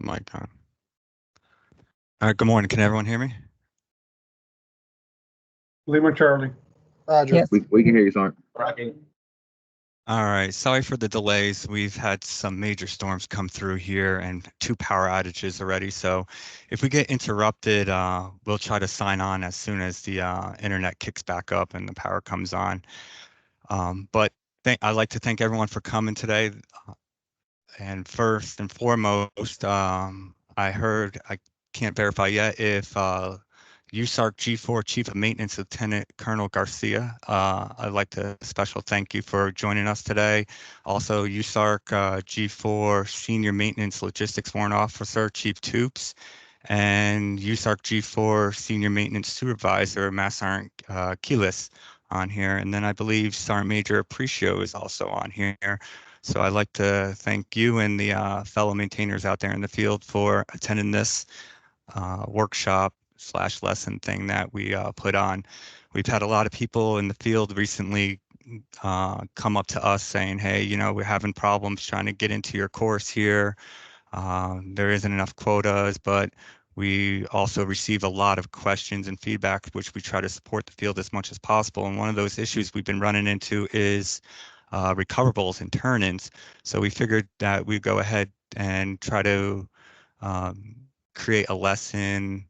Mic on. All right, good morning. Can everyone hear me? Lima Charlie. Roger. Yes. We can hear you, Sergeant. Rocky. All right, sorry for the delays. We've had some major storms come through here and 2 power outages already. So if we get interrupted, we'll try to sign on as soon as the internet kicks back up and the power comes on. But I'd like to thank everyone for coming today. And first and foremost, I heard, I can't verify yet, if USARC G4 Chief of Maintenance Lieutenant Colonel Garcia, I'd like to special thank you for joining us today. Also, USARC G4 Senior Maintenance Logistics Warrant Officer Chief Toops, and USARC G4 Senior Maintenance Supervisor Master Sergeant Keelis on here. And then I believe Sergeant Major Apprecio is also on here. So I'd like to thank you and the fellow maintainers out there in the field for attending this workshop / lesson thing that we put on. We've had a lot of people in the field recently come up to us saying, hey, you know, we're having problems trying to get into your course here. There isn't enough quotas, but we also receive a lot of questions and feedback, which we try to support the field as much as possible. And one of those issues we've been running into is recoverables and turn-ins. So we figured that we'd go ahead and try to create a lesson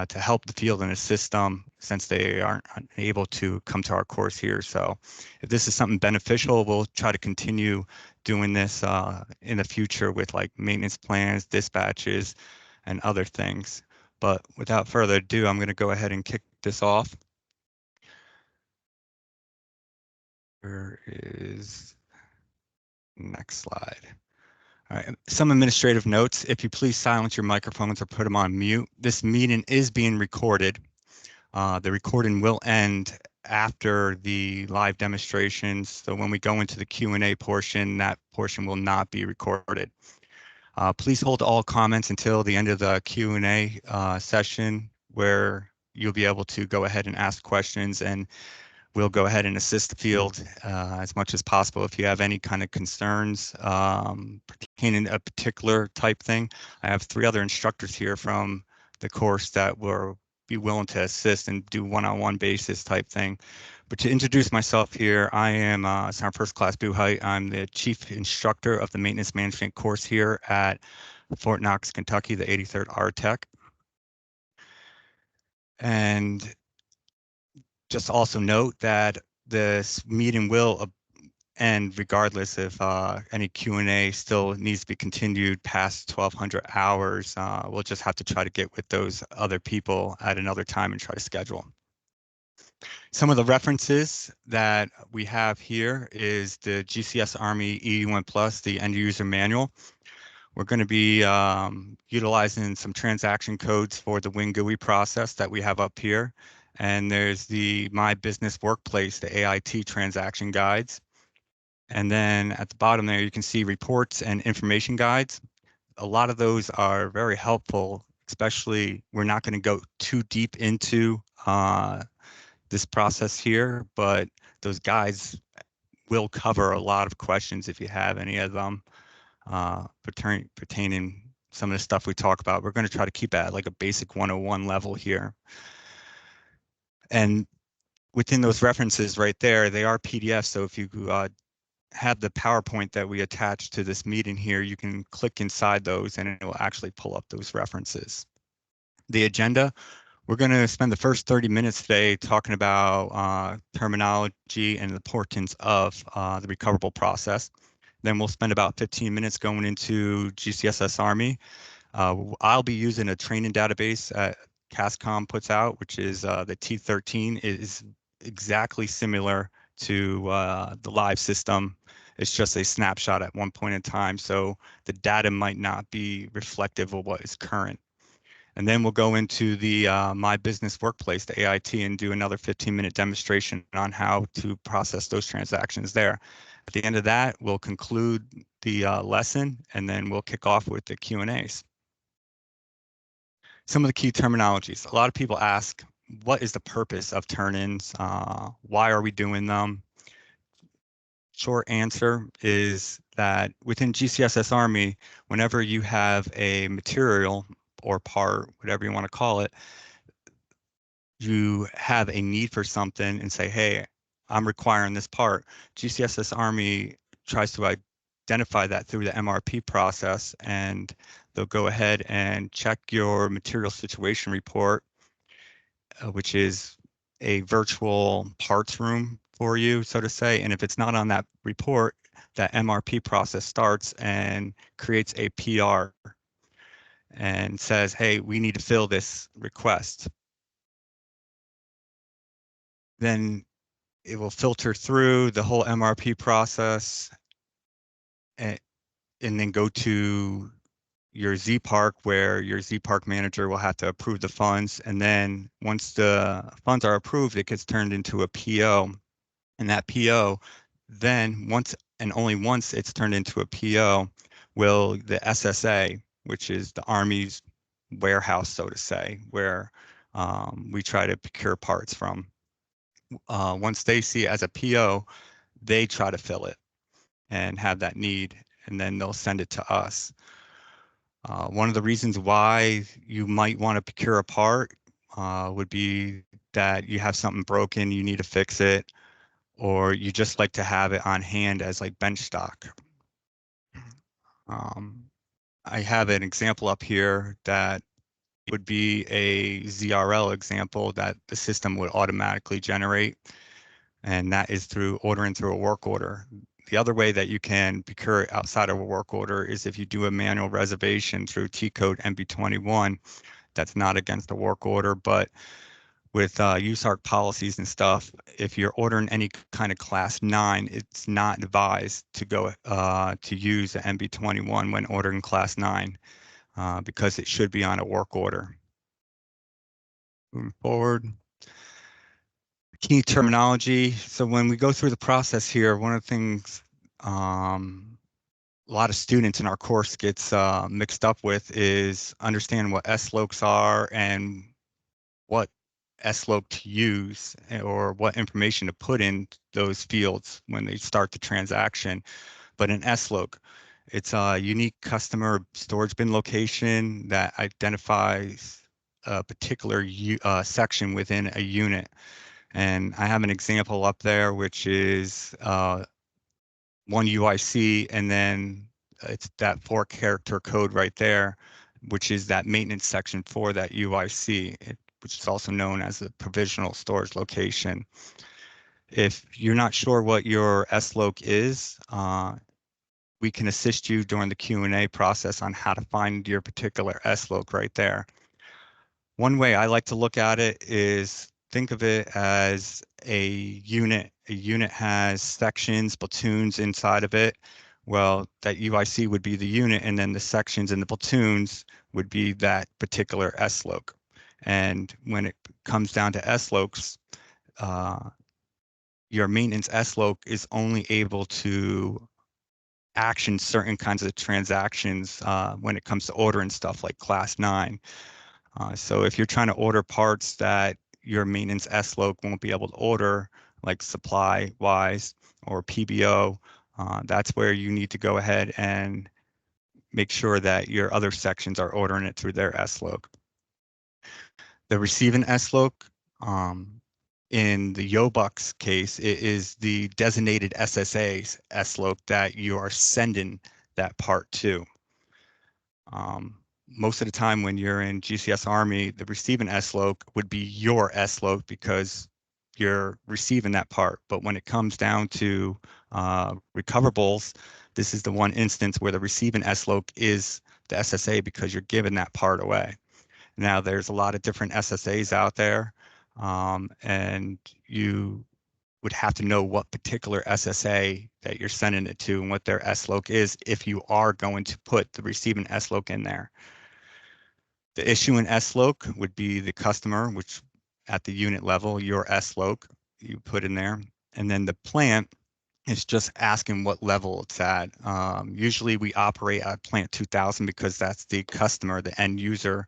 to help the field and assist them since they aren't able to come to our course here. So if this is something beneficial, we'll try to continue doing this in the future with like maintenance plans, dispatches, and other things. But without further ado, I'm going to go ahead and kick this off. Where is next slide? All right, some administrative notes. If you please silence your microphones or put them on mute. This meeting is being recorded. The recording will end after the live demonstrations. So when we go into the Q&A portion, that portion will not be recorded. Please hold all comments until the end of the Q&A session, where you'll be able to go ahead and ask questions, and we'll go ahead and assist the field as much as possible. If you have any kind of concerns pertaining to a particular type thing, I have 3 other instructors here from the course that will be willing to assist and do one-on-one basis type thing. But to introduce myself here, I am Sergeant First Class Buchheit. I'm the Chief Instructor of the Maintenance Management course here at Fort Knox, Kentucky, the 83rd RTEC. And just also note that this meeting will end regardless if any Q&A still needs to be continued past 1200 hours. We'll just have to try to get with those other people at another time and try to schedule. Some of the references that we have here is the GCSS Army EU1 Plus, the end user manual. We're going to be utilizing some transaction codes for the WinGUI process that we have up here. And there's the My Business Workplace, the AIT transaction guides. And then at the bottom there, you can see reports and information guides. A lot of those are very helpful, especially we're not going to go too deep into this process here, but those guides will cover a lot of questions if you have any of them pertaining some of the stuff we talk about. We're going to try to keep it at like a basic 101 level here. And within those references right there, they are PDFs. So if you have the PowerPoint that we attached to this meeting here, you can click inside those and it will actually pull up those references. The agenda, we're going to spend the first 30 minutes today talking about terminology and the importance of the recoverable process. Then we'll spend about 15 minutes going into GCSS Army. I'll be using a training database CASCOM puts out, which is the T13. It is exactly similar to the live system. It's just a snapshot at one point in time, so the data might not be reflective of what is current. And then we'll go into the My Business Workplace, the AIT, and do another 15-minute demonstration on how to process those transactions there. At the end of that, we'll conclude the lesson, and then we'll kick off with the Q&As. Some of the key terminologies. A lot of people ask, what is the purpose of turn-ins? Why are we doing them? Short answer is that within GCSS Army, whenever you have a material or part, whatever you want to call it, you have a need for something and say, hey, I'm requiring this part. GCSS Army tries to identify that through the MRP process, and they'll go ahead and check your material situation report, which is a virtual parts room for you, so to say. And if it's not on that report, that MRP process starts and creates a PR and says, hey, we need to fill this request. Then it will filter through the whole MRP process and then go to your Z-Park, where your Z-Park manager will have to approve the funds. And then once the funds are approved, it gets turned into a PO. And that PO, then once and only once it's turned into a PO, will the SSA, which is the Army's warehouse, so to say, where we try to procure parts from. Once they see it as a PO, they try to fill it and have that need, and then they'll send it to us. One of the reasons why you might want to procure a part would be that you have something broken, you need to fix it, or you just like to have it on hand as like bench stock. Um, I have an example up here that would be a ZRL example that the system would automatically generate, and that is through ordering through a work order. The other way that you can procure it outside of a work order is if you do a manual reservation through T code MB21. That's not against a work order, but with USARC policies and stuff, if you're ordering any kind of class 9, it's not advised to go to use the MB21 when ordering class 9 because it should be on a work order. Moving forward. Key terminology. So when we go through the process here, one of the things a lot of students in our course gets mixed up with is understand what SLOCs are and what SLOC to use or what information to put in those fields when they start the transaction. But an SLOC, it's a unique customer storage bin location that identifies a particular section within a unit. And I have an example up there, which is one UIC, and then it's that 4-character code right there, which is that maintenance section for that UIC, which is also known as the provisional storage location. If you're not sure what your SLOC is, we can assist you during the Q&A process on how to find your particular SLOC right there. One way I like to look at it is think of it as a unit. A unit has sections, platoons inside of it. Well, that UIC would be the unit, and then the sections and the platoons would be that particular SLOC. And when it comes down to SLOCs, your maintenance SLOC is only able to action certain kinds of transactions when it comes to ordering stuff like class 9. So if you're trying to order parts that your maintenance SLOC won't be able to order, like supply wise or PBO, that's where you need to go ahead and make sure that your other sections are ordering it through their SLOC. The receiving SLOC, in the Yobux case, it is the designated SSA's SLOC that you are sending that part to. Most of the time when you're in GCS Army, the receiving SLOC would be your SLOC because you're receiving that part. But when it comes down to recoverables, this is the one instance where the receiving SLOC is the SSA because you're giving that part away. Now, there's a lot of different SSAs out there, and you would have to know what particular SSA that you're sending it to and what their SLOC is if you are going to put the receiving SLOC in there. The issuing SLOC would be the customer, which at the unit level, your SLOC you put in there. And then the plant is just asking what level it's at. Usually we operate at plant 2000 because that's the customer, the end user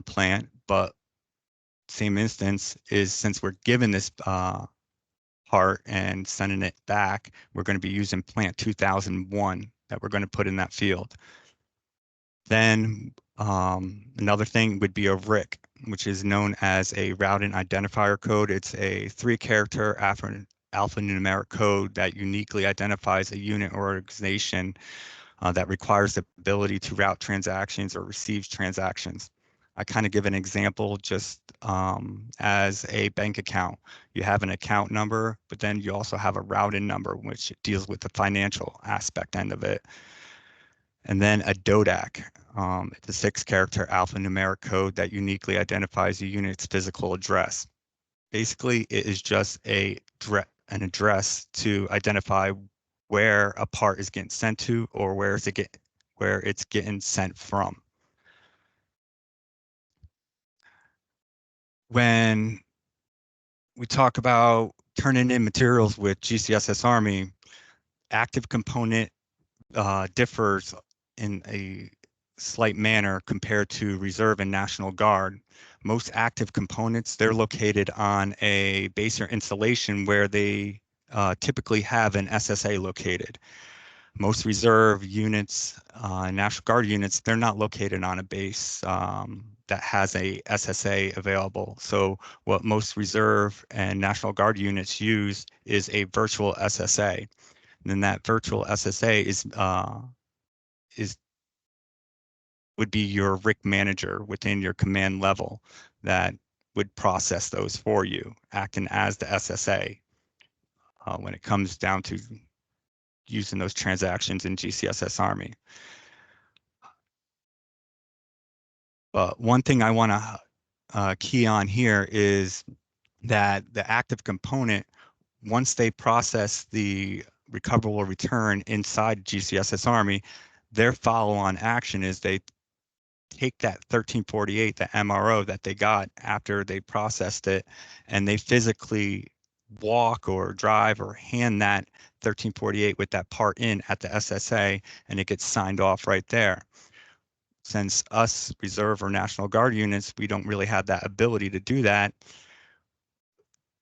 plant. But same instance is since we're given this part and sending it back, we're going to be using plant 2001 that we're going to put in that field. Then another thing would be a RIC, which is known as a routing identifier code. It's a 3-character alphanumeric code that uniquely identifies a unit or organization that requires the ability to route transactions or receive transactions. I kind of give an example just as a bank account. You have an account number, but then you also have a routing number, which deals with the financial aspect end of it. And then a DODAC. It's a 6-character alphanumeric code that uniquely identifies a unit's physical address. Basically, it is just an address to identify where a part is getting sent to or where it's getting sent from. When we talk about turning in materials with GCSS Army, active component differs in a slight manner compared to Reserve and National Guard. Most active components, they're located on a base or installation where they typically have an SSA located. Most Reserve units, National Guard units, they're not located on a base that has a SSA available. So what most Reserve and National Guard units use is a virtual SSA. And then that virtual SSA would be your RIC manager within your command level that would process those for you, acting as the SSA when it comes down to using those transactions in GCSS Army. But one thing I want to key on here is that the active component, once they process the recoverable return inside GCSS Army, their follow-on action is they take that 1348, the MRO that they got after they processed it, and they physically walk or drive or hand that 1348 with that part in at the SSA, and it gets signed off right there. Since us Reserve or National Guard units, we don't really have that ability to do that.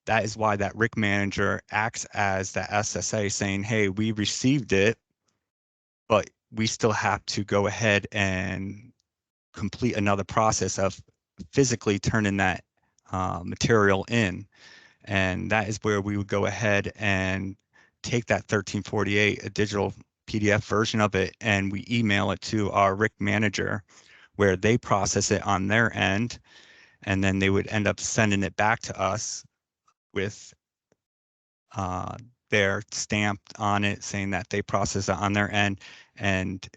That is why that RIC manager acts as the SSA saying, hey, we received it, but we still have to go ahead and complete another process of physically turning that material in. And that is where we would go ahead and take that 1348, a digital PDF version of it, and we email it to our RIC manager where they process it on their end. And then they would end up sending it back to us with their stamp on it saying that they process it on their end. And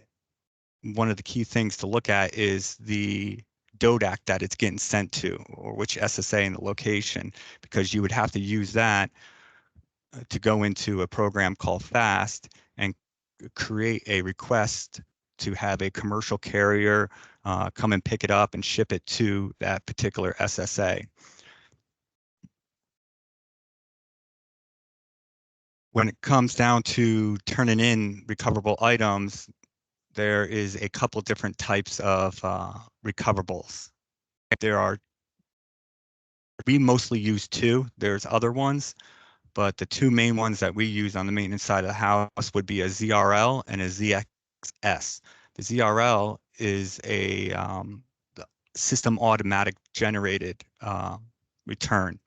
one of the key things to look at is the DODAC that it's getting sent to, or which SSA in the location, because you would have to use that to go into a program called FAST and create a request to have a commercial carrier come and pick it up and ship it to that particular SSA. When it comes down to turning in recoverable items, there is a couple different types of recoverables. We mostly use 2. There's other ones, but the 2 main ones that we use on the maintenance side of the house would be a ZRL and a ZXS. The ZRL is a system automatic generated return.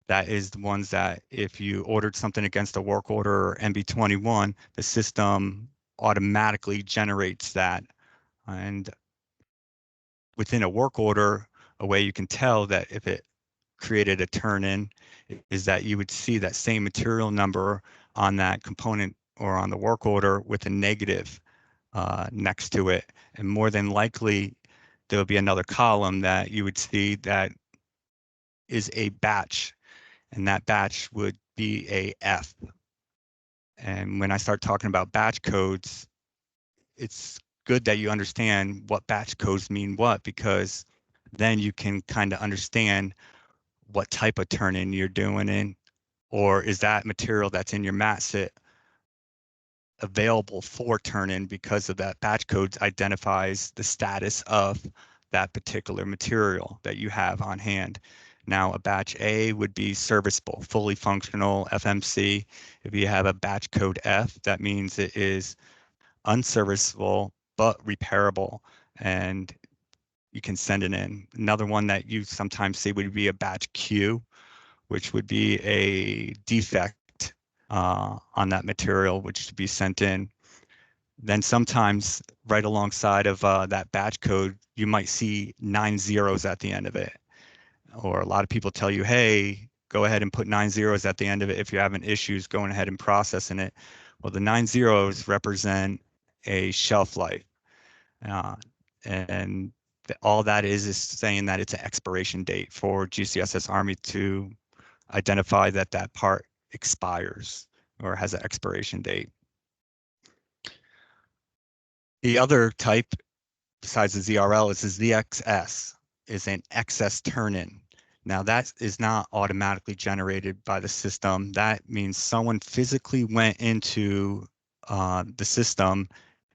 That is the ones that if you ordered something against a work order or MB21, the system automatically generates that. And within a work order, a way you can tell that if it created a turn-in is that you would see that same material number on that component or on the work order with a negative next to it. And more than likely, there'll be another column that you would see that is a batch, and that batch would be a F. And when I start talking about batch codes, it's good that you understand what batch codes mean what, because then you can kind of understand what type of turn-in you're doing in, or is that material that's in your mat sit available for turn-in because of that batch codes identifies the status of that particular material that you have on hand. Now, a batch A would be serviceable, fully functional FMC. If you have a batch code F, that means it is unserviceable but repairable, and you can send it in. Another one that you sometimes see would be a batch Q, which would be a defect on that material, which should be sent in. Then sometimes right alongside of that batch code, you might see 9 zeros at the end of it. Or a lot of people tell you, hey, go ahead and put 9 zeros at the end of it if you're having issues going ahead and processing it. Well, the 9 zeros represent a shelf life. Uh, and all that is saying that it's an expiration date for GCSS Army to identify that that part expires or has an expiration date. The other type besides the ZRL is the ZXS, is an excess turn-in. Now that is not automatically generated by the system. That means someone physically went into the system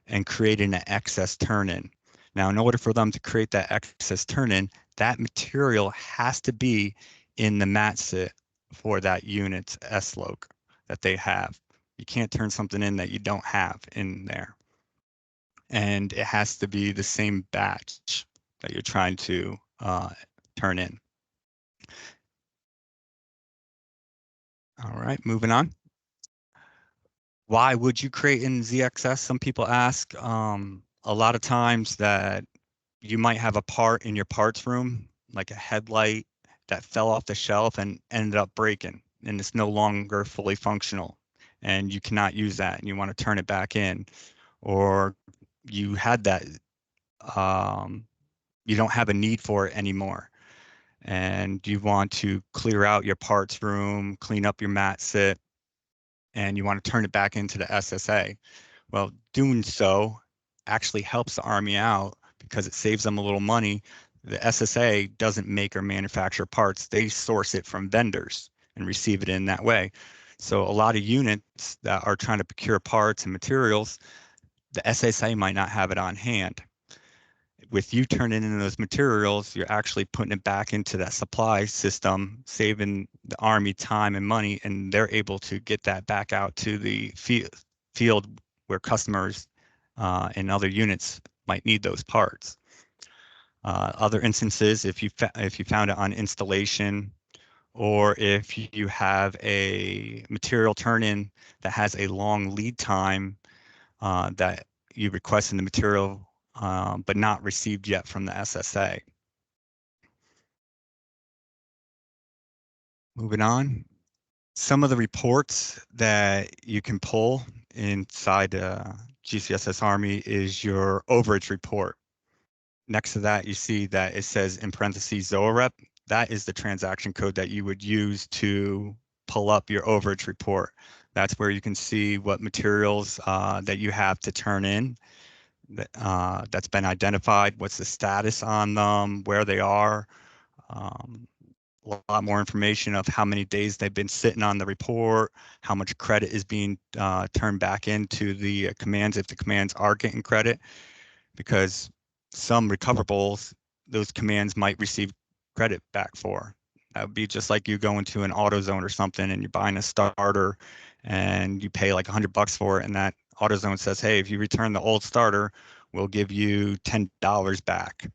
and created an excess turn-in. Now, in order for them to create that excess turn-in, that material has to be in the mat sit for that unit's S-log that they have. You can't turn something in that you don't have in there. And it has to be the same batch that you're trying to turn in. All right, moving on. Why would you create in ZXS? Some people ask. A lot of times that you might have a part in your parts room, like a headlight that fell off the shelf and ended up breaking, and it's no longer fully functional, and you cannot use that, and you want to turn it back in. Or you had that, you don't have a need for it anymore, and you want to clear out your parts room, clean up your mat sit, and you want to turn it back into the SSA. Well, doing so actually helps the Army out because it saves them a little money. The SSA doesn't make or manufacture parts. They source it from vendors and receive it in that way. So a lot of units that are trying to procure parts and materials, the SSA might not have it on hand. With you turning in those materials, you're actually putting it back into that supply system, saving the Army time and money, and they're able to get that back out to the field where customers and other units might need those parts. Other instances, if you found it on installation, or if you have a material turn-in that has a long lead time that you request in the material but not received yet from the SSA. Moving on. Some of the reports that you can pull inside GCSS Army is your overage report. Next to that, you see that it says in parentheses ZOAREP. That is the transaction code that you would use to pull up your overage report. That's where you can see what materials that you have to turn in that's been identified, what's the status on them, where they are, a lot more information of how many days they've been sitting on the report, how much credit is being turned back into the commands if the commands are getting credit, because some recoverables, those commands might receive credit back for. That would be just like you go into an AutoZone or something and you're buying a starter and you pay like $100 for it, and that AutoZone says, hey, if you return the old starter, we'll give you $10 back.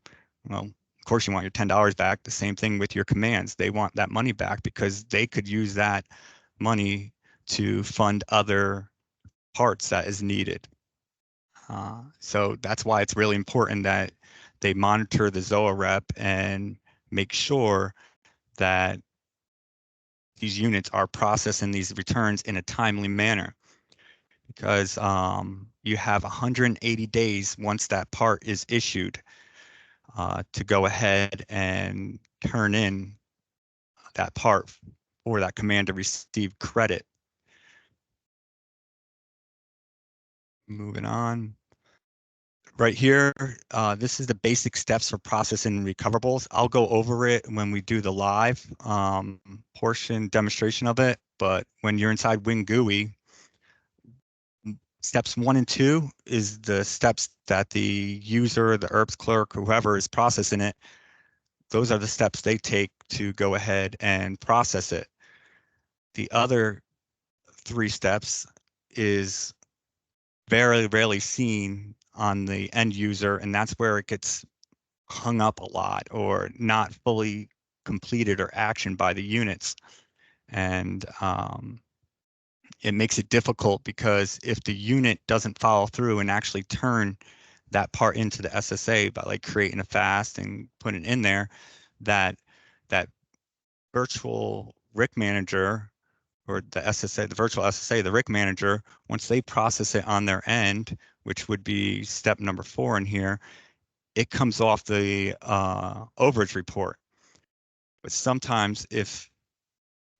Well, of course you want your $10 back. The same thing with your commands. They want that money back because they could use that money to fund other parts that is needed. So that's why it's really important that they monitor the ZOAREP and make sure that these units are processing these returns in a timely manner, because you have 180 days once that part is issued to go ahead and turn in that part for that command to receive credit. Moving on. Right here, this is the basic steps for processing recoverables. I'll go over it when we do the live portion demonstration of it, but when you're inside WinGUI, steps 1 and 2 is the steps that the user, the ERPS clerk, whoever is processing it, those are the steps they take to go ahead and process it. The other 3 steps is very rarely seen on the end user, and that's where it gets hung up a lot or not fully completed or actioned by the units. And it makes it difficult because if the unit doesn't follow through and actually turn that part into the SSA by like creating a fast and putting it in there, that that virtual RIC manager or the SSA, the virtual SSA, the RIC manager, once they process it on their end, which would be step number 4 in here, it comes off the overage report. But sometimes if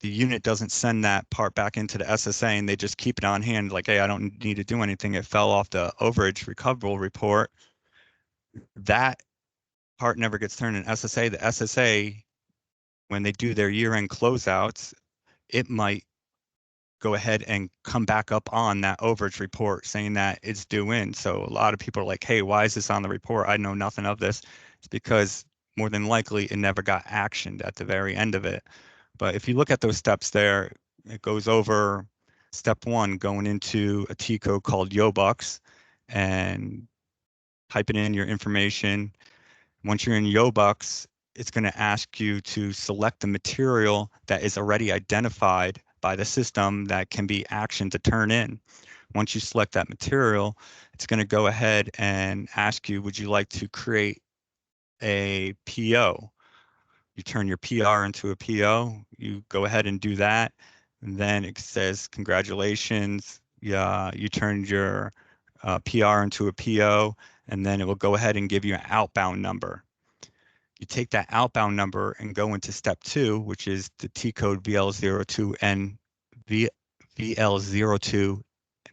the unit doesn't send that part back into the SSA and they just keep it on hand, like, hey, I don't need to do anything, it fell off the overage recoverable report, that part never gets turned in SSA. The SSA, when they do their year-end closeouts, it might go ahead and come back up on that overage report saying that it's due in. So a lot of people are like, hey, why is this on the report? I know nothing of this. It's because more than likely it never got actioned at the very end of it. But if you look at those steps there, it goes over step 1, going into a T code called Yobux and typing in your information. Once you're in Yobux, it's going to ask you to select the material that is already identified by the system that can be actioned to turn in. Once you select that material, it's going to go ahead and ask you, would you like to create a PO? You turn your PR into a PO, you go ahead and do that, and then it says, congratulations, yeah, you turned your PR into a PO, and then it will go ahead and give you an outbound number. You take that outbound number and go into step 2, which is the T code VL02 and VL02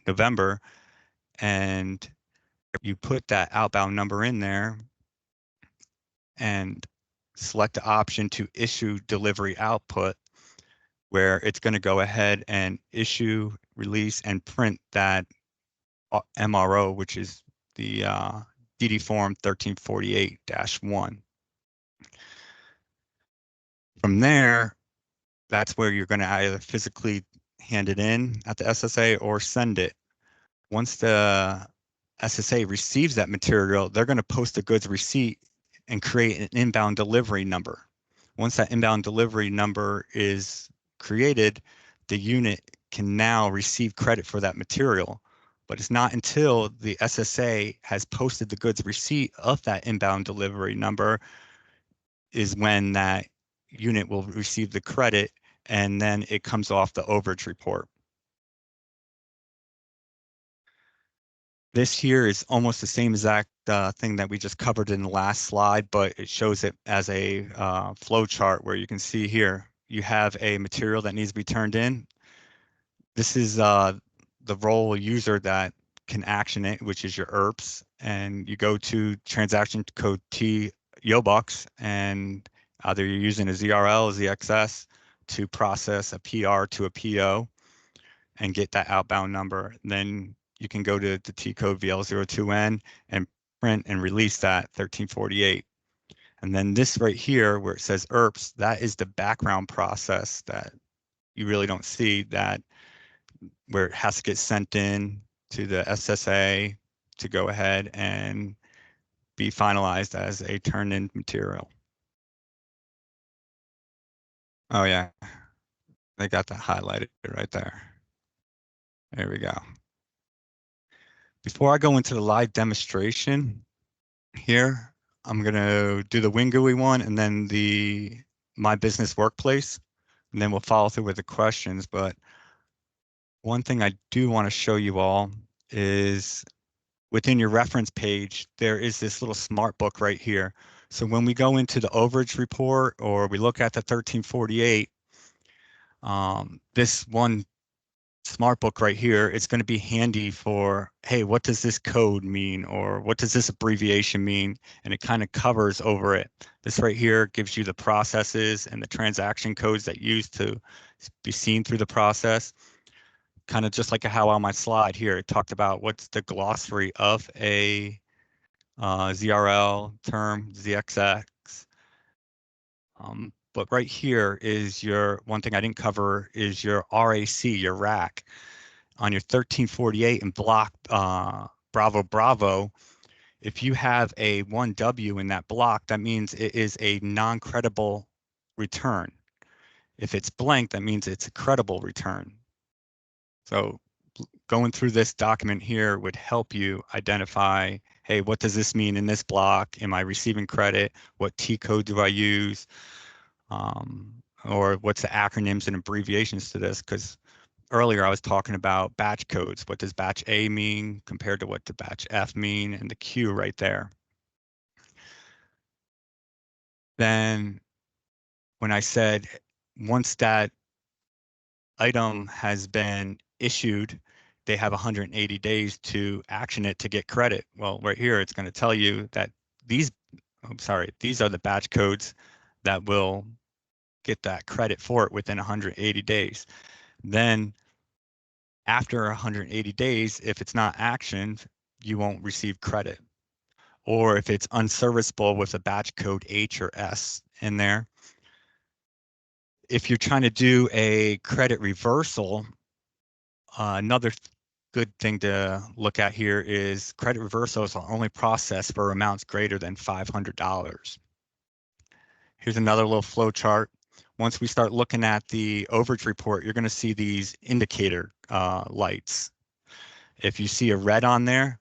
November, and you put that outbound number in there and select the option to issue delivery output, where it's going to go ahead and issue, release, and print that MRO, which is the DD form 1348-1. From there, that's where you're going to either physically hand it in at the SSA or send it. Once the SSA receives that material, they're going to post the goods receipt and create an inbound delivery number. Once that inbound delivery number is created, the unit can now receive credit for that material. But it's not until the SSA has posted the goods receipt of that inbound delivery number is when that unit will receive the credit, and then it comes off the overage report. This here is almost the same exact thing that we just covered in the last slide, but it shows it as a flow chart where you can see here, you have a material that needs to be turned in. This is the role user that can action it, which is your ERPs, and you go to transaction code T Yobux, and either you're using a ZRL or ZXS to process a PR to a PO and get that outbound number. Then you can go to the T code VL02N and print and release that 1348. And then this right here where it says ERPs, that is the background process that you really don't see, that where it has to get sent in to the SSA to go ahead and be finalized as a turn-in material. Oh yeah, they got that highlighted right there. There we go. Before I go into the live demonstration here, I'm going to do the WinGUI one and then the My Business Workplace, and then we'll follow through with the questions. But one thing I do want to show you all is within your reference page, there is this little smart book right here. So when we go into the overage report or we look at the 1348, this one smart book right here, it's going to be handy for, hey, what does this code mean, or what does this abbreviation mean? And it kind of covers over it. This right here gives you the processes and the transaction codes that you use to be seen through the process. Kind of just like how on my slide here, it talked about what's the glossary of a ZRL term, ZXX, But right here is one thing I didn't cover is your RAC, your rack. On your 1348 and block Bravo Bravo, if you have a 1W in that block, that means it is a non-credible return. If it's blank, that means it's a credible return. So going through this document here would help you identify, hey, what does this mean in this block? Am I receiving credit? What T code do I use? Or what's the acronyms and abbreviations to this? Because earlier I was talking about batch codes. What does batch A mean compared to what does batch F mean, and the Q right there. Then when I said once that item has been issued, they have 180 days to action it to get credit. Well, right here, it's going to tell you that these are the batch codes that will get that credit for it within 180 days. Then after 180 days, if it's not actioned, you won't receive credit. Or if it's unserviceable with a batch code H or S in there. If you're trying to do a credit reversal, another good thing to look at here is credit reversals are only processed for amounts greater than $500. Here's another little flow chart. Once we start looking at the overage report, you're going to see these indicator lights. If you see a red on there,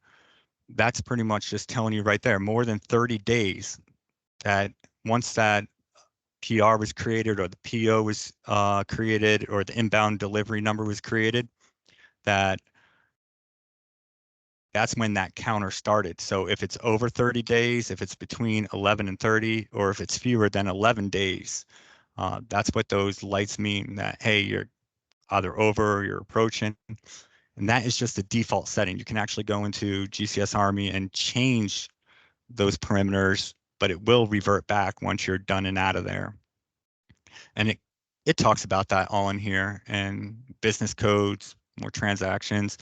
that's pretty much just telling you right there, more than 30 days, that once that PR was created or the PO was created or the inbound delivery number was created, that's when that counter started. So if it's over 30 days, if it's between 11 and 30, or if it's fewer than 11 days, that's what those lights mean, that, hey, you're either over or you're approaching. And that is just the default setting. You can actually go into GCSS Army and change those parameters, but it will revert back once you're done and out of there. And it talks about that all in here, and business codes, more transactions.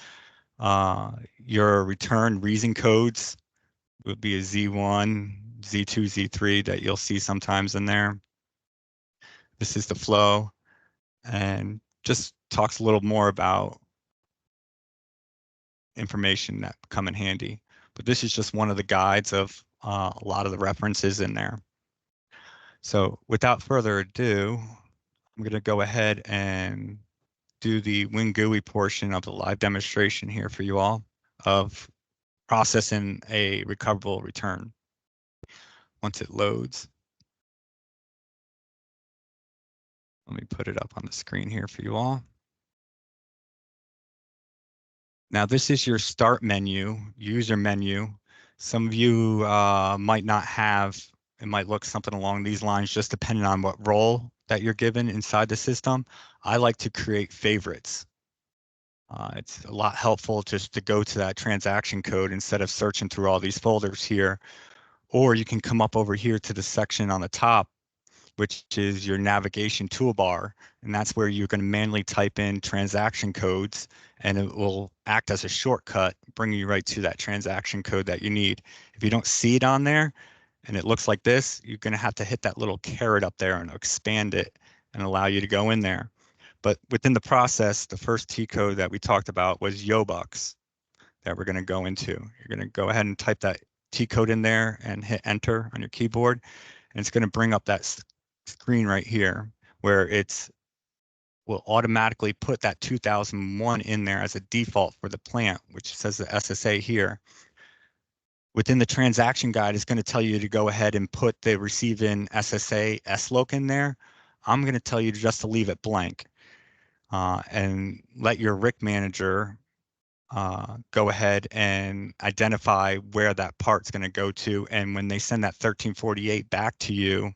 Your return reason codes would be a Z1, Z2, Z3 that you'll see sometimes in there. This is the flow, and just talks a little more about information that come in handy. But this is just one of the guides of a lot of the references in there. So without further ado, I'm going to go ahead and do the WinGUI portion of the live demonstration here for you all of processing a recoverable return once it loads. Let me put it up on the screen here for you all. Now this is your start menu, user menu. Some of you might not have, it might look something along these lines, just depending on what role that you're given inside the system. I like to create favorites. It's a lot helpful just to go to that transaction code instead of searching through all these folders here. Or you can come up over here to the section on the top, which is your navigation toolbar. And that's where you're going to manually type in transaction codes, and it will act as a shortcut, bringing you right to that transaction code that you need. If you don't see it on there and it looks like this, you're going to have to hit that little caret up there and expand it and allow you to go in there. But within the process, the first T code that we talked about was Yobucks that we're going to go into. You're going to go ahead and type that T code in there and hit enter on your keyboard, and it's going to bring up that screen right here where will automatically put that 2001 in there as a default for the plant, which says the SSA here. Within the transaction guide, it's going to tell you to go ahead and put the receiving SSA SLOC in there. I'm going to tell you just to leave it blank and let your RIC manager go ahead and identify where that part's going to go to. And when they send that 1348 back to you,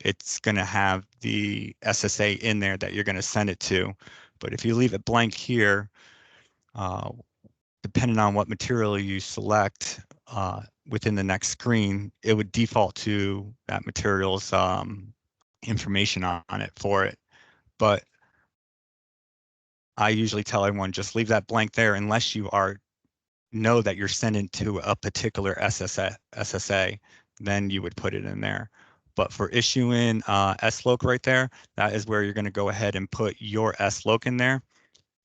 it's going to have the SSA in there that you're going to send it to. But if you leave it blank here, depending on what material you select within the next screen, it would default to that material's information on it for it. But I usually tell everyone just leave that blank there unless you know that you're sending to a particular SSA, then you would put it in there. But for issuing SLOC right there, that is where you're going to go ahead and put your SLOC in there.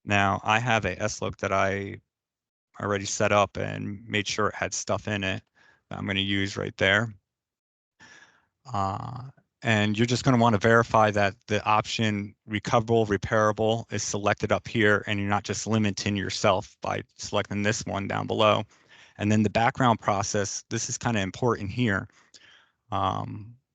Now, I have a SLOC that I already set up and made sure it had stuff in it that I'm going to use right there. And you're just going to want to verify that the option recoverable, repairable is selected up here, and you're not just limiting yourself by selecting this one down below. And then the background process, this is kind of important here,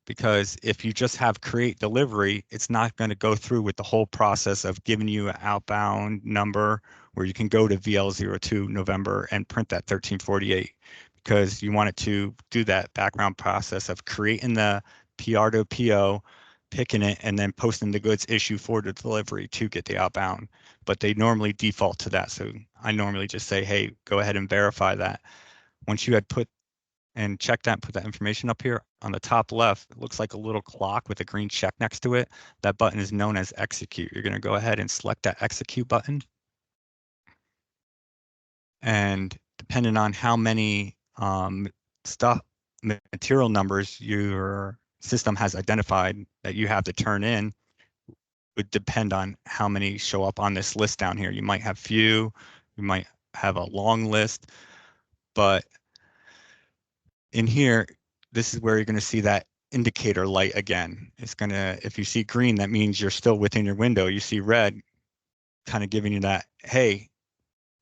because if you just have create delivery, it's not going to go through with the whole process of giving you an outbound number where you can go to VL02 November and print that 1348, because you want it to do that background process of creating the PR to PO, picking it, and then posting the goods issue for the delivery to get the outbound. But they normally default to that. So I normally just say, hey, go ahead and verify that. Once you had put and check that, put that information up here on the top left, it looks like a little clock with a green check next to it. That button is known as execute. You're going to go ahead and select that execute button. And depending on how many material numbers your system has identified that you have to turn in, would depend on how many show up on this list down here. You might have few, you might have a long list, but in here, this is where you're going to see that indicator light again. It's going to, if you see green, that means you're still within your window. You see red, kind of giving you that, hey,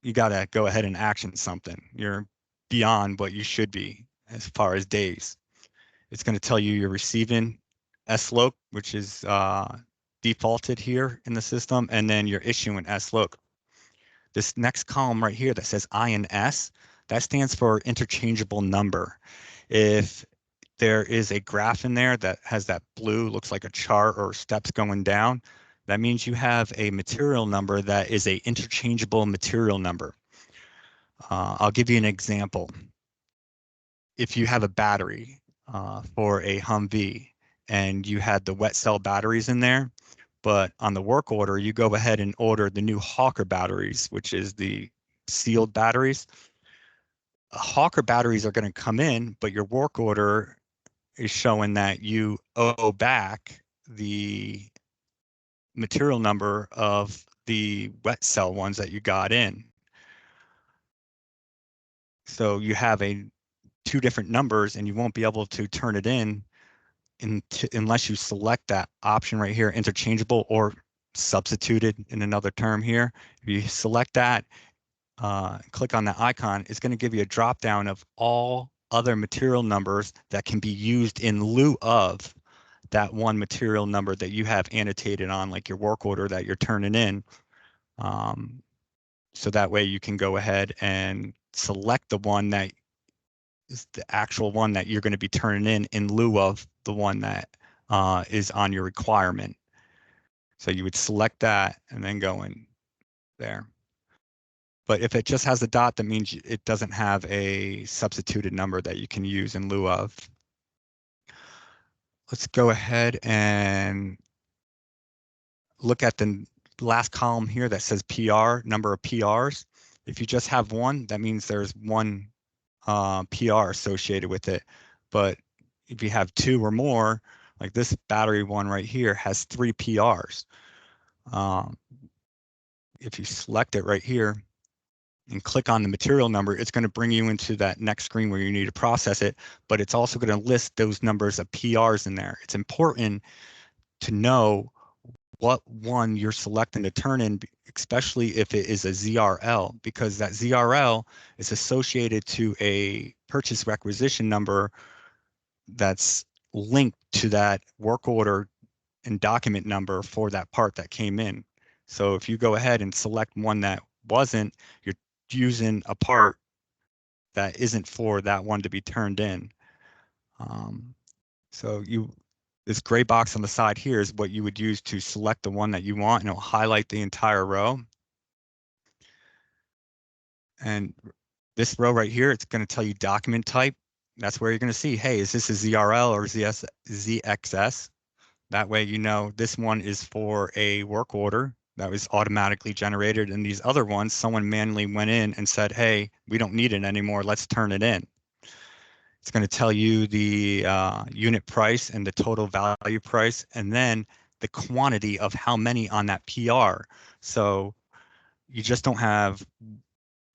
you got to go ahead and action something. You're beyond what you should be as far as days. It's going to tell you you're receiving SLOC, which is defaulted here in the system, and then you're issuing SLOC. This next column right here that says INS, that stands for interchangeable number. If there is a graph in there that has that blue, looks like a chart or steps going down, that means you have a material number that is a interchangeable material number. I'll give you an example. If you have a battery for a Humvee and you had the wet cell batteries in there, but on the work order, you go ahead and order the new Hawker batteries, which is the sealed batteries. Hawker batteries are going to come in, but your work order is showing that you owe back the material number of the wet cell ones that you got in. So you have two different numbers and you won't be able to turn it in unless you select that option right here, interchangeable or substituted in another term here. If you select that, click on that icon, it's going to give you a drop down of all other material numbers that can be used in lieu of that one material number that you have annotated on, like your work order that you're turning in. So that way you can go ahead and select the one that is the actual one that you're going to be turning in lieu of the one that is on your requirement. So you would select that and then go in there. But if it just has a dot, that means it doesn't have a substituted number that you can use in lieu of. Let's go ahead and look at the last column here that says PR, number of PRs. If you just have one, that means there's one PR associated with it. But if you have two or more, like this battery one right here has 3 PRs. If you select it right here and click on the material number, it's going to bring you into that next screen where you need to process it, but it's also going to list those numbers of PRs in there. It's important to know what one you're selecting to turn in, especially if it is a ZRL, because that ZRL is associated to a purchase requisition number that's linked to that work order and document number for that part that came in. So if you go ahead and select one that wasn't, you're using a part that isn't for that one to be turned in. So this gray box on the side here is what you would use to select the one that you want, and it'll highlight the entire row. And this row right here, it's going to tell you document type. That's where you're going to see, hey, is this a ZRL or ZXS? That way you know this one is for a work order that was automatically generated, and these other ones, someone manually went in and said, hey, we don't need it anymore, let's turn it in. It's going to tell you the unit price and the total value price, and then the quantity of how many on that PR. So you just don't have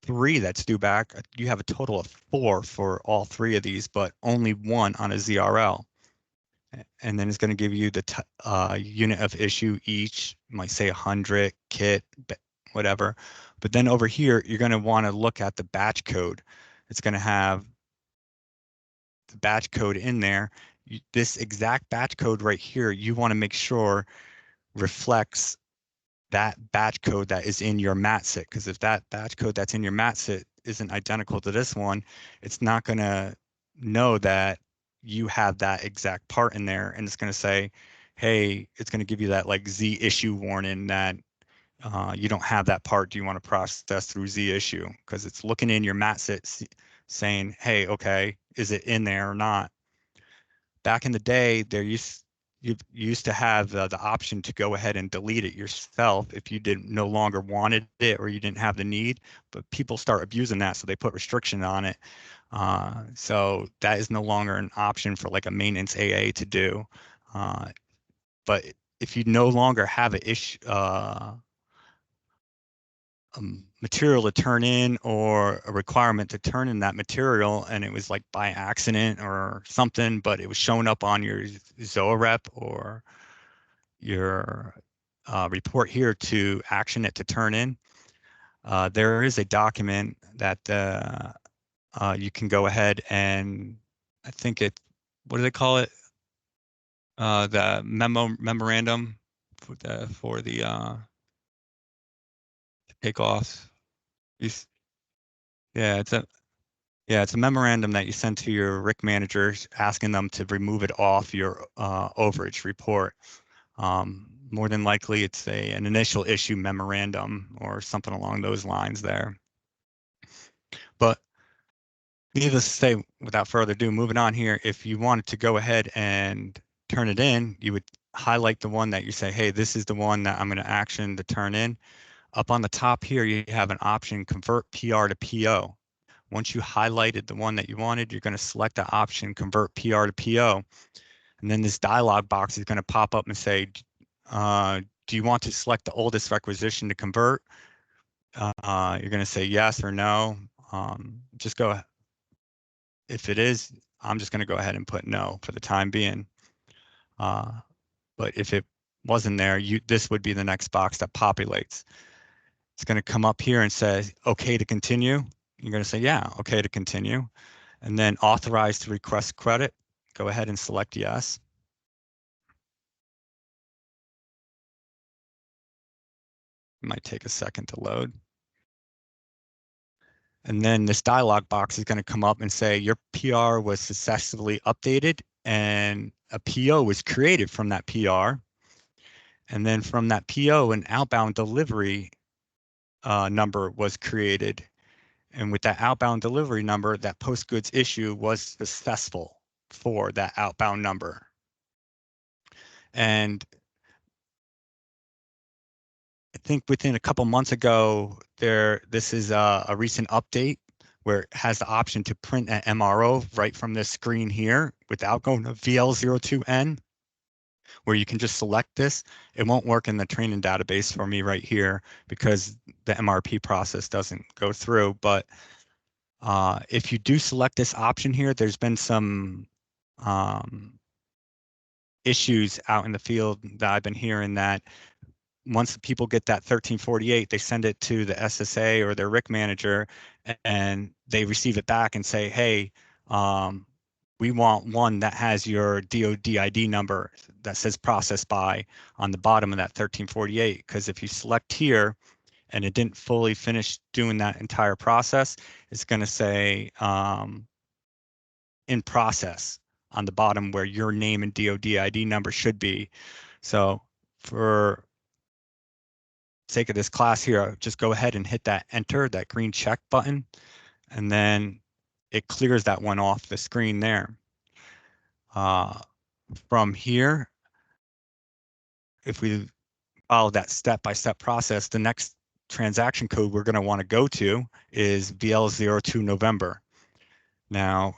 3 that's due back. You have a total of 4 for all 3 of these, but only 1 on a ZRL. And then it's going to give you the unit of issue each. It might say 100, kit, whatever. But then over here, you're going to want to look at the batch code. It's going to have the batch code in there. This exact batch code right here, you want to make sure reflects that batch code that is in your MATSIT, because if that batch code that's in your MATSIT isn't identical to this one, it's not going to know that you have that exact part in there, and it's going to say, hey, it's going to give you that like Z issue warning that you don't have that part. Do you want to process through Z issue? Because it's looking in your MATSIT saying, hey, okay, is it in there or not? Back in the day, you used to have the option to go ahead and delete it yourself if you didn't no longer wanted it or you didn't have the need. But people start abusing that, so they put restriction on it. So that is no longer an option for like a maintenance AA to do. But if you no longer have an issue, material to turn in or a requirement to turn in that material, and it was like by accident or something, but it was showing up on your ZOA rep or your report here to action it to turn in, there is a document that you can go ahead and, I think what do they call it? The memorandum for the takeoffs. Yeah, it's a memorandum that you send to your RIC managers asking them to remove it off your overage report. More than likely, it's an initial issue memorandum or something along those lines there. But needless to say, without further ado, moving on here, if you wanted to go ahead and turn it in, you would highlight the one that you say, hey, this is the one that I'm going to action to turn in. Up on the top here, you have an option, convert PR to PO. Once you highlighted the one that you wanted, you're going to select the option, convert PR to PO. And then this dialog box is going to pop up and say, do you want to select the oldest requisition to convert? You're going to say yes or no. Just go. If it is, I'm just going to go ahead and put no for the time being. But if it wasn't there, this would be the next box that populates. It's going to come up here and say, okay to continue. You're going to say, yeah, okay to continue. And then authorize to request credit. Go ahead and select yes. It might take a second to load. And then this dialog box is going to come up and say your PR was successfully updated and a PO was created from that PR. And then from that PO, an outbound delivery number was created. And with that outbound delivery number, that post goods issue was successful for that outbound number. And I think within a couple months ago, this is a recent update where it has the option to print an MRO right from this screen here without going to VL02N, where you can just select this. It won't work in the training database for me right here because the MRP process doesn't go through. But if you do select this option here, there's been some issues out in the field that I've been hearing that once people get that 1348, they send it to the SSA or their RIC manager, and they receive it back and say, hey, we want one that has your DOD ID number that says processed by on the bottom of that 1348. Because if you select here and it didn't fully finish doing that entire process, it's going to say in process on the bottom where your name and DOD ID number should be. So for sake of this class here, just go ahead and hit that enter, that green check button, and then it clears that one off the screen there. From here, if we follow that step-by-step process, the next transaction code we're going to want to go to is VL02 November. Now,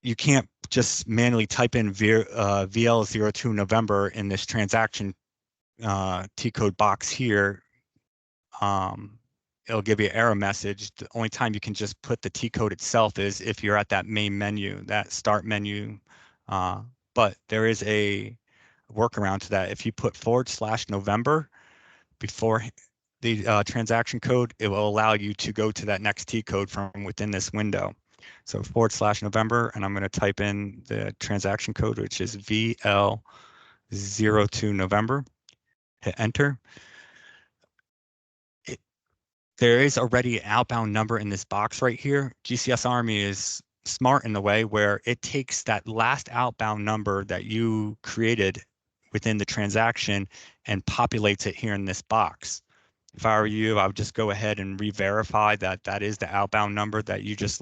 you can't just manually type in VL02 November in this transaction T code box here. It'll give you an error message. The only time you can just put the T code itself is if you're at that main menu, that start menu. But there is a workaround to that. If you put /November before the transaction code, it will allow you to go to that next T code from within this window. So /November, and I'm going to type in the transaction code, which is VL02 November. Hit enter. There is already an outbound number in this box right here. GCS Army is smart in the way where it takes that last outbound number that you created within the transaction and populates it here in this box. If I were you, I would just go ahead and re-verify that that is the outbound number that you just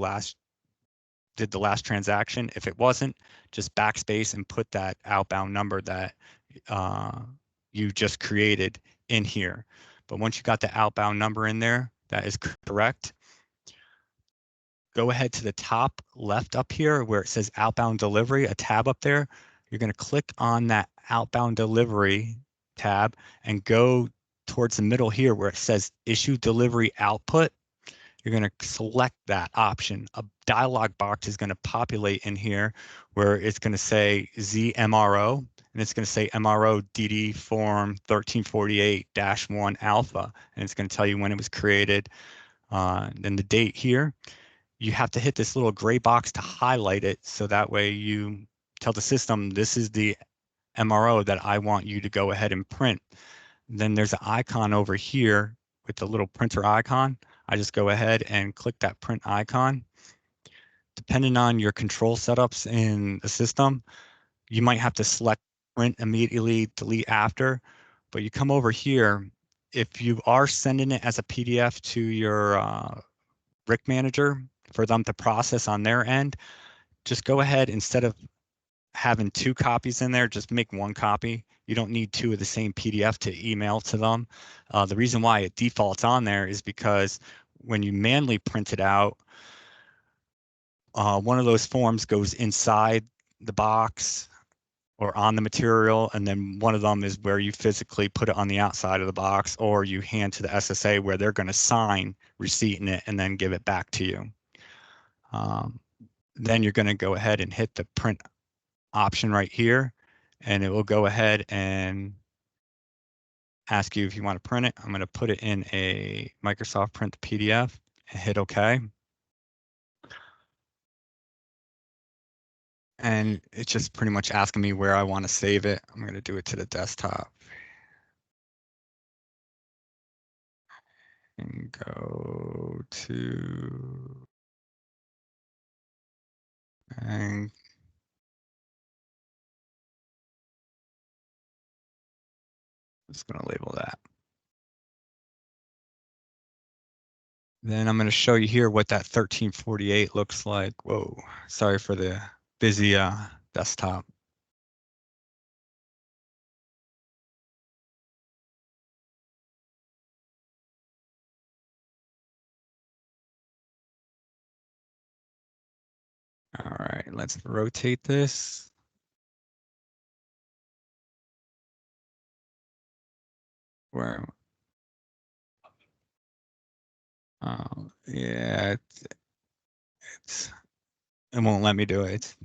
did the last transaction. If it wasn't, just backspace and put that outbound number that you just created in here. But once you got the outbound number in there, that is correct. Go ahead to the top left up here where it says outbound delivery, a tab up there. You're going to click on that outbound delivery tab and go towards the middle here where it says issue delivery output. You're going to select that option. A dialog box is going to populate in here where it's going to say ZMRO, and it's going to say MRO DD form 1348-1 alpha, and it's going to tell you when it was created, then the date here. You have to hit this little gray box to highlight it, so that way you tell the system this is the MRO that I want you to go ahead and print. Then there's an icon over here with the little printer icon. I just go ahead and click that print icon. Depending on your control setups in the system, you might have to select print immediately, delete after, but you come over here. If you are sending it as a PDF to your RIC manager for them to process on their end, just go ahead, instead of having 2 copies in there, just make 1 copy. You don't need 2 of the same PDF to email to them. The reason why it defaults on there is because when you manually print it out, one of those forms goes inside the box or on the material, and then one of them is where you physically put it on the outside of the box, or you hand to the SSA where they're going to sign receipt in it and then give it back to you. Then you're going to go ahead and hit the print option right here, and it will go ahead and ask you if you want to print it. I'm going to put it in a Microsoft Print PDF and hit OK. And it's just pretty much asking me where I want to save it. I'm going to do it to the desktop. And go to, and just going to label that. Then I'm going to show you here what that 1348 looks like. Whoa, sorry for the busy desktop. All right, let's rotate this. Where? Oh, yeah, it won't let me do it. It's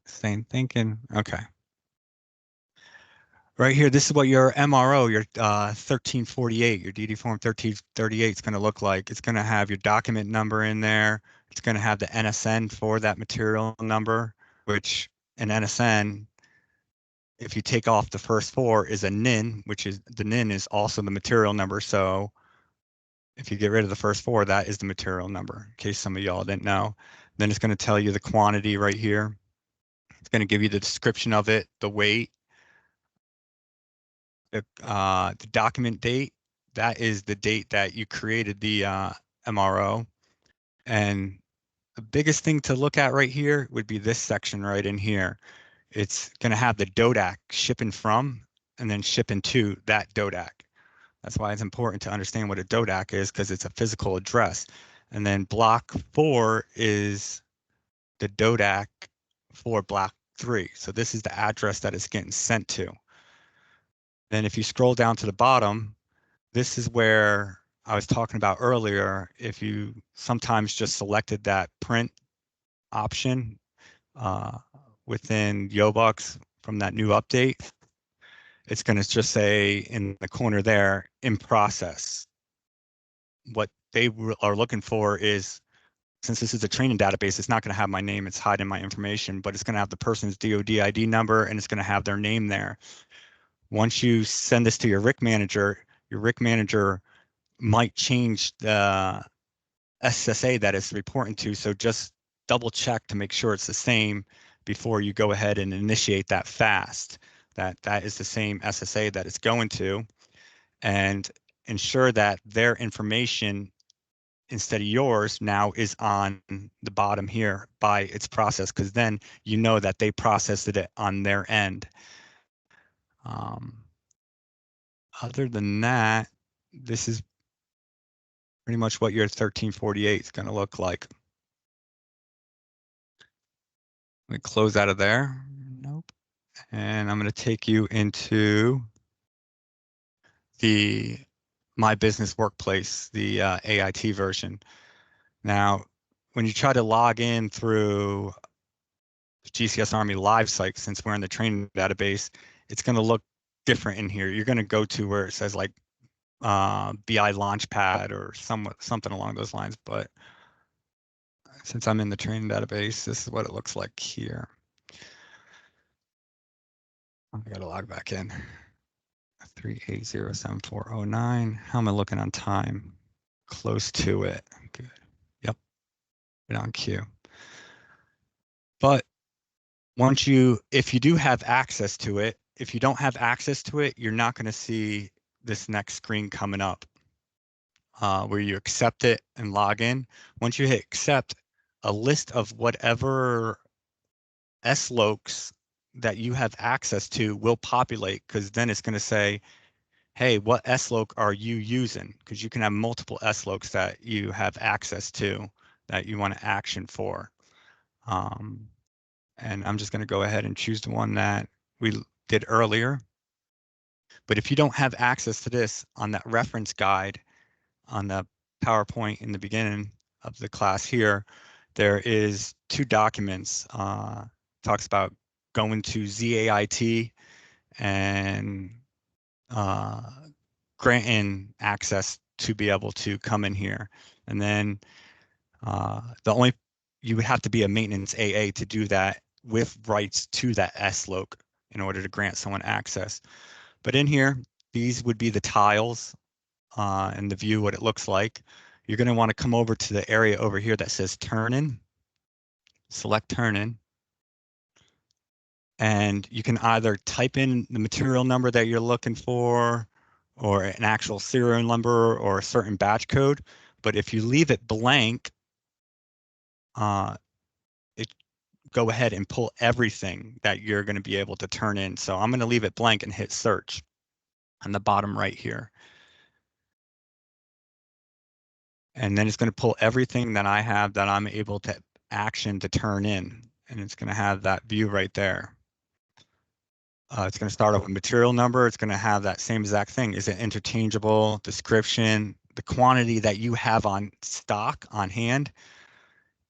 same thinking. Okay. Right here, this is what your MRO, your 1348, your DD form 1338 is going to look like. It's going to have your document number in there. It's going to have the NSN for that material number, which an NSN, if you take off the first 4, is a NIN, which is the NIN is also the material number. So if you get rid of the first 4, that is the material number, in case some of y'all didn't know. Then it's going to tell you the quantity right here. It's going to give you the description of it, the weight, the document date. That is the date that you created the MRO. And the biggest thing to look at right here would be this section right in here. It's going to have the DODAC shipping from and then shipping to that DODAC. That's why it's important to understand what a DODAC is, because it's a physical address. And then block 4 is the DODAC for block 3. So this is the address that it's getting sent to. Then if you scroll down to the bottom, this is where I was talking about earlier. If you sometimes just selected that print option within Yobux from that new update, it's going to just say in the corner there, in process. What they are looking for is, since this is a training database, it's not going to have my name, it's hiding my information, but it's going to have the person's DoD ID number and it's going to have their name there. Once you send this to your RIC manager might change the SSA that it's reporting to. So just double check to make sure it's the same before you go ahead and initiate that fast, that is the same SSA that it's going to, and ensure that their information instead of yours now is on the bottom here by its process, because then you know that they processed it on their end. Other than that, this is pretty much what your 1348 is going to look like. Let me close out of there. Nope. And I'm going to take you into the My Business Workplace, the AIT version. Now, when you try to log in through GCS Army Live site, since we're in the training database, it's going to look different in here. You're going to go to where it says like BI Launchpad or something along those lines. But since I'm in the training database, this is what it looks like here. I got to log back in. 3807409. How am I looking on time? Close to it. Good. Yep. Right on cue. But if you do have access to it, if you don't have access to it, you're not going to see this next screen coming up where you accept it and log in. Once you hit accept, a list of whatever SLOCs that you have access to will populate, because then it's going to say, hey, what SLOC are you using? Because you can have multiple SLOCs that you have access to that you want to action for. And I'm just going to go ahead and choose the one that we did earlier. But if you don't have access to this on that reference guide on the PowerPoint in the beginning of the class here, there is 2 documents. Talks about going to ZAIT and granting access to be able to come in here. And then you would have to be a maintenance AA to do that with rights to that SLOC in order to grant someone access. But in here, these would be the tiles and the view, what it looks like. You're going to want to come over to the area over here that says turn in, select turn in. And you can either type in the material number that you're looking for or an actual serial number or a certain batch code. But if you leave it blank, go ahead and pull everything that you're going to be able to turn in. So I'm going to leave it blank and hit search on the bottom right here. And then it's going to pull everything that I have that I'm able to action to turn in. And it's going to have that view right there. It's going to start off with material number. It's going to have that same exact thing. Is it interchangeable? Description, the quantity that you have on stock on hand.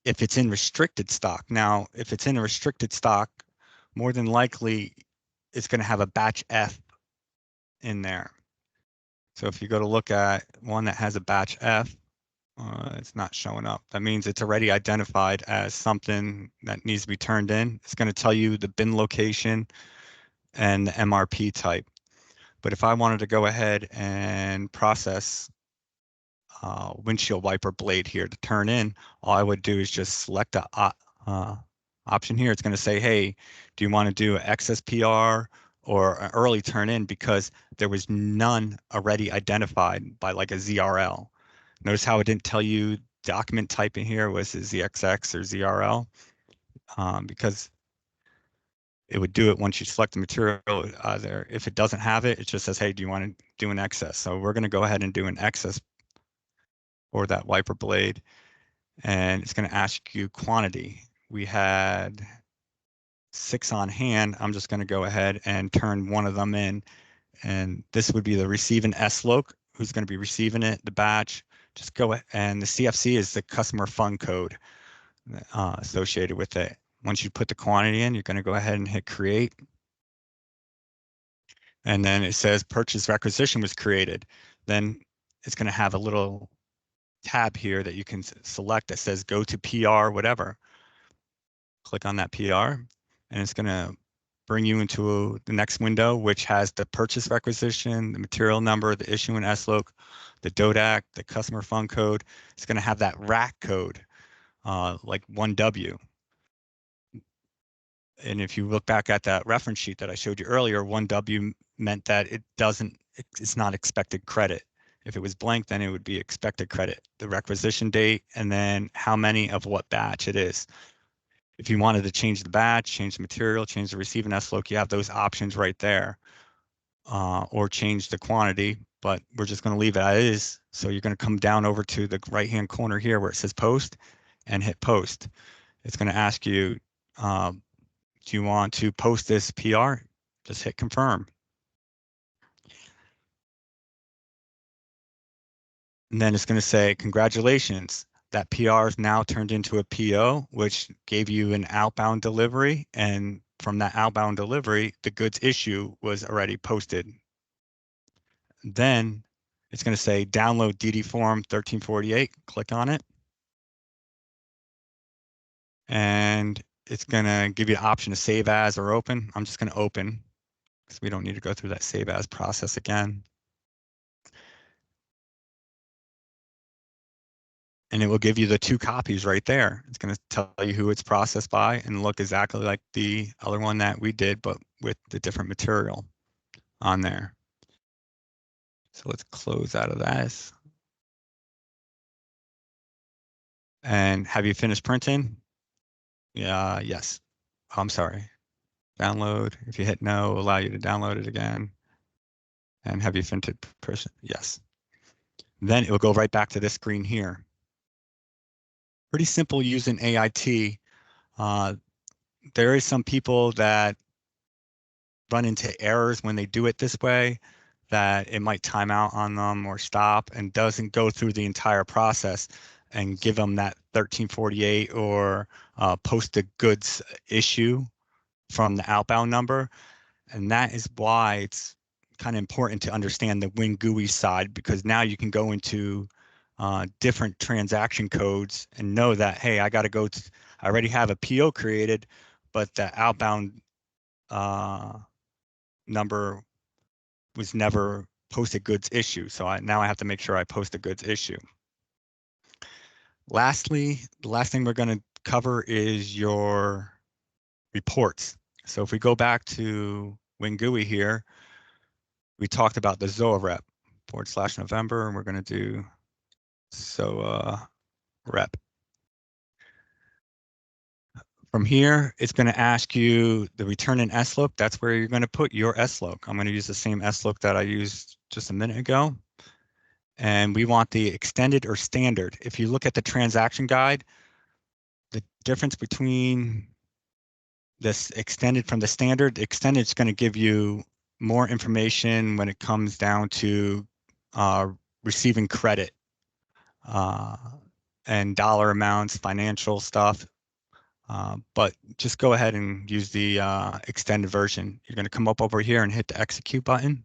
If it's in restricted stock. Now, if it's in a restricted stock, more than likely it's going to have a batch F in there. So if you go to look at one that has a batch F, it's not showing up. That means it's already identified as something that needs to be turned in. It's going to tell you the bin location and the MRP type. But if I wanted to go ahead and process windshield wiper blade here to turn in, all I would do is just select the option here. It's going to say, hey, do you want to do an excess PR or an early turn in, because there was none already identified by like a ZRL. Notice how it didn't tell you document type in here was a ZXX or ZRL, because it would do it once you select the material there. If it doesn't have it, it just says, hey, do you want to do an excess? So we're going to go ahead and do an excess for that wiper blade. And it's going to ask you quantity. We had 6 on hand, I'm just going to go ahead and turn one of them in. And this would be the receiving SLOC, who's going to be receiving it, the batch. Just go, and the CFC is the customer fund code associated with it. Once you put the quantity in, you're going to go ahead and hit create. And then it says purchase requisition was created. Then it's going to have a little tab here that you can select that says go to PR, whatever. Click on that PR, and it's going to bring you into the next window, which has the purchase requisition, the material number, the issuing SLOC, the DODAC, the customer fund code. It's going to have that rack code, like 1W. And if you look back at that reference sheet that I showed you earlier, 1W meant that it's not expected credit. If it was blank, then it would be expected credit, the requisition date, and then how many of what batch it is. If you wanted to change the batch, change the material, change the receiving SLOC, you have those options right there, or change the quantity, but we're just going to leave it as is. So you're going to come down over to the right-hand corner here where it says post and hit post. It's going to ask you, do you want to post this PR? Just hit confirm. And then it's going to say, congratulations, that PR is now turned into a PO, which gave you an outbound delivery. And from that outbound delivery, the goods issue was already posted. Then it's going to say download DD form 1348. Click on it. And it's going to give you the option to save as or open. I'm just going to open because we don't need to go through that save as process again. And it will give you the 2 copies right there. It's going to tell you who it's processed by and look exactly like the other one that we did, but with the different material on there. So let's close out of that. And have you finished printing? Yeah, yes. I'm sorry. Download. If you hit no, allow you to download it again. And have you finished person? Yes. Then it will go right back to this screen here. Pretty simple using AIT. There is some people that run into errors when they do it this way, that it might time out on them or stop and doesn't go through the entire process and give them that 1348 or post the goods issue from the outbound number. And that is why it's kind of important to understand the WinGUI side, because now you can go into different transaction codes and know that, hey, I got to go to, I already have a PO created, but the outbound number was never posted goods issue. So now I have to make sure I post a goods issue. Lastly, the last thing we're going to cover is your reports. So if we go back to WinGUI here, we talked about the ZOA rep /November, and we're going to do ZOA rep. From here, it's going to ask you the return in SLOC. That's where you're going to put your SLOC. I'm going to use the same SLOC that I used just a minute ago. And we want the extended or standard. If you look at the transaction guide, the difference between this extended from the standard, the extended is going to give you more information when it comes down to receiving credit and dollar amounts, financial stuff. But just go ahead and use the extended version. You're going to come up over here and hit the execute button.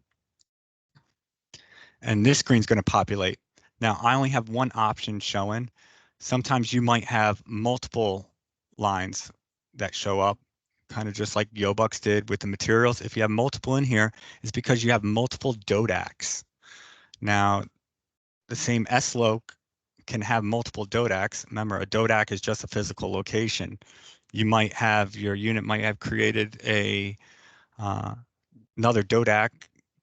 And this screen's going to populate. Now, I only have one option showing. Sometimes you might have multiple lines that show up, kind of just like Yobux did with the materials. If you have multiple in here, it's because you have multiple DODACs. Now, the same SLOC can have multiple DODACs. Remember, a DODAC is just a physical location. You might have, your unit might have created a another DODAC.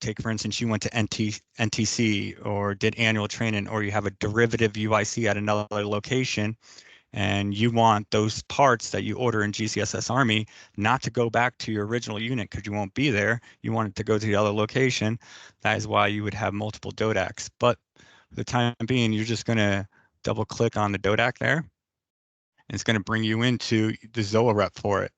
Take, for instance, you went to NTC or did annual training, or you have a derivative UIC at another location, and you want those parts that you order in GCSS Army not to go back to your original unit because you won't be there. You want it to go to the other location. That is why you would have multiple DODACs. But for the time being, you're just going to double click on the DODAC there, and it's going to bring you into the ZOA rep for it.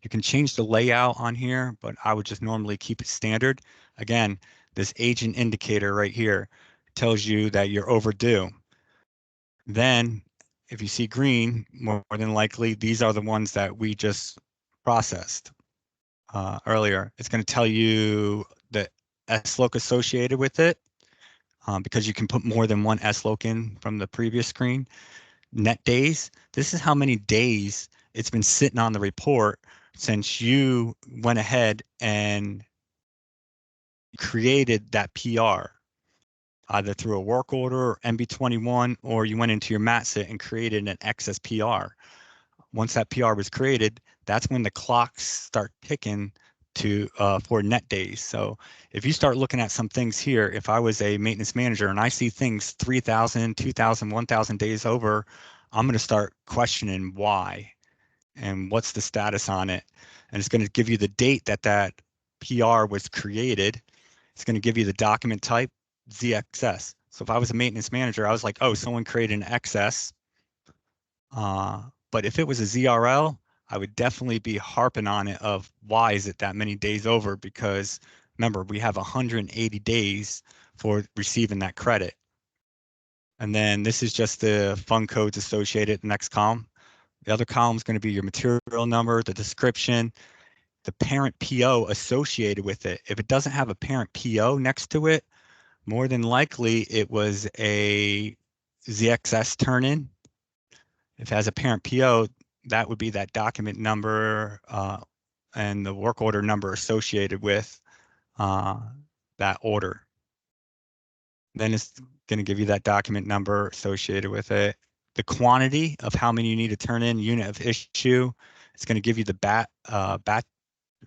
You can change the layout on here, but I would just normally keep it standard. Again, this agent indicator right here tells you that you're overdue. Then if you see green, more than likely, these are the ones that we just processed earlier. It's going to tell you the SLOC associated with it because you can put more than one SLOC in from the previous screen. Net days, this is how many days it's been sitting on the report since you went ahead and created that PR, either through a work order or MB21, or you went into your MATSIT and created an excess PR. Once that PR was created, that's when the clocks start ticking to for net days. So if you start looking at some things here, if I was a maintenance manager and I see things 3,000, 2,000, 1,000 days over, I'm going to start questioning why and what's the status on it. And it's going to give you the date that that PR was created. It's going to give you the document type, ZXS. So if I was a maintenance manager, I was like, oh, someone created an excess. But if it was a ZRL, I would definitely be harping on it of why is it that many days over? Because remember, we have 180 days for receiving that credit. And then this is just the fund codes associated, the next column. The other column is going to be your material number, the description, the parent PO associated with it. If it doesn't have a parent PO next to it, more than likely it was a ZXS turn-in. If it has a parent PO, that would be that document number and the work order number associated with that order. Then it's going to give you that document number associated with it. The quantity of how many you need to turn in, unit of issue. It's going to give you the batch.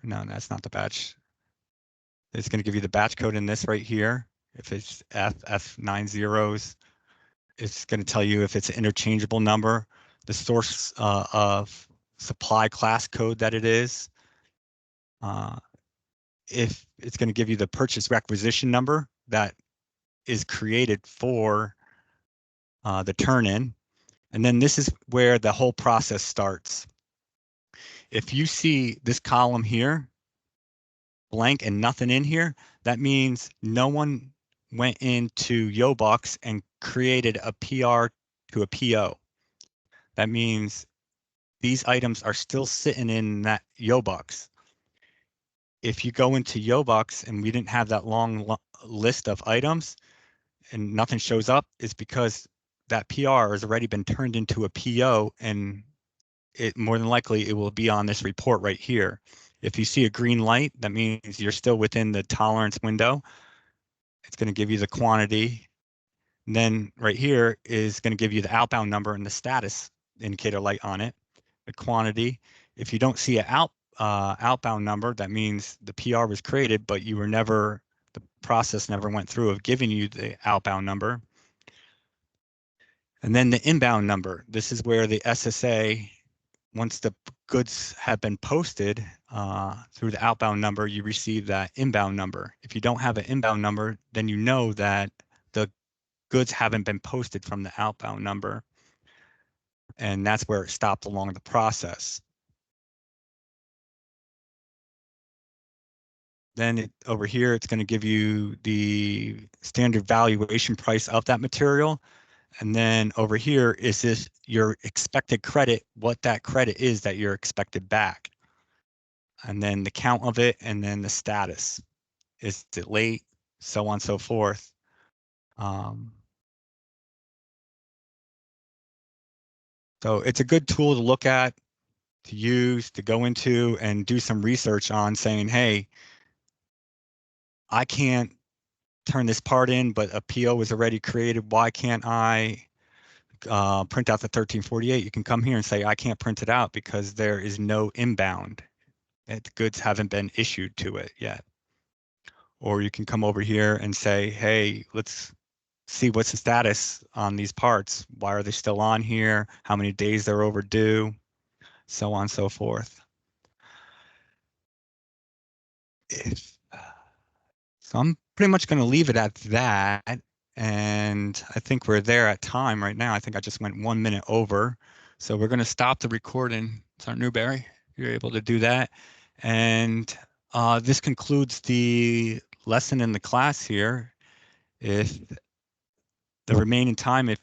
No, that's not the batch. It's going to give you the batch code in this right here. If it's F9 it's going to tell you if it's an interchangeable number, the source of supply class code that it is. If it's going to give you the purchase requisition number that is created for the turn-in. And then this is where the whole process starts. If you see this column here, blank and nothing in here, that means no one went into YoBox and created a PR to a PO. That means these items are still sitting in that YoBox. If you go into YoBox and we didn't have that long list of items and nothing shows up, it's because that PR has already been turned into a PO, and it more than likely it will be on this report right here. If you see a green light, that means you're still within the tolerance window. It's going to give you the quantity. And then right here is going to give you the outbound number and the status indicator light on it, the quantity. If you don't see an outbound number, that means the PR was created, but you were never, the process never went through of giving you the outbound number. And then the inbound number. This is where the SSA, once the goods have been posted through the outbound number, you receive that inbound number. If you don't have an inbound number, then you know that the goods haven't been posted from the outbound number. And that's where it stopped along the process. Then over here, it's going to give you the standard valuation price of that material. And then over here is this your expected credit, what that credit is that you're expected back. And then the count of it, and then the status. Is it late? So on and so forth. So it's a good tool to look at, to use, to go into and do some research on, saying, hey, I can't turn this part in, but a PO was already created. Why can't I print out the 1348? You can come here and say, I can't print it out because there is no inbound. The goods haven't been issued to it yet. Or you can come over here and say, hey, let's see what's the status on these parts. Why are they still on here? How many days they're overdue? So on and so forth. So I'm pretty much going to leave it at that. And I think we're there at time right now. I think I just went 1 minute over. So we're going to stop the recording. Is that Newberry? you're able to do that. And this concludes the lesson in the class here. If the remaining time, if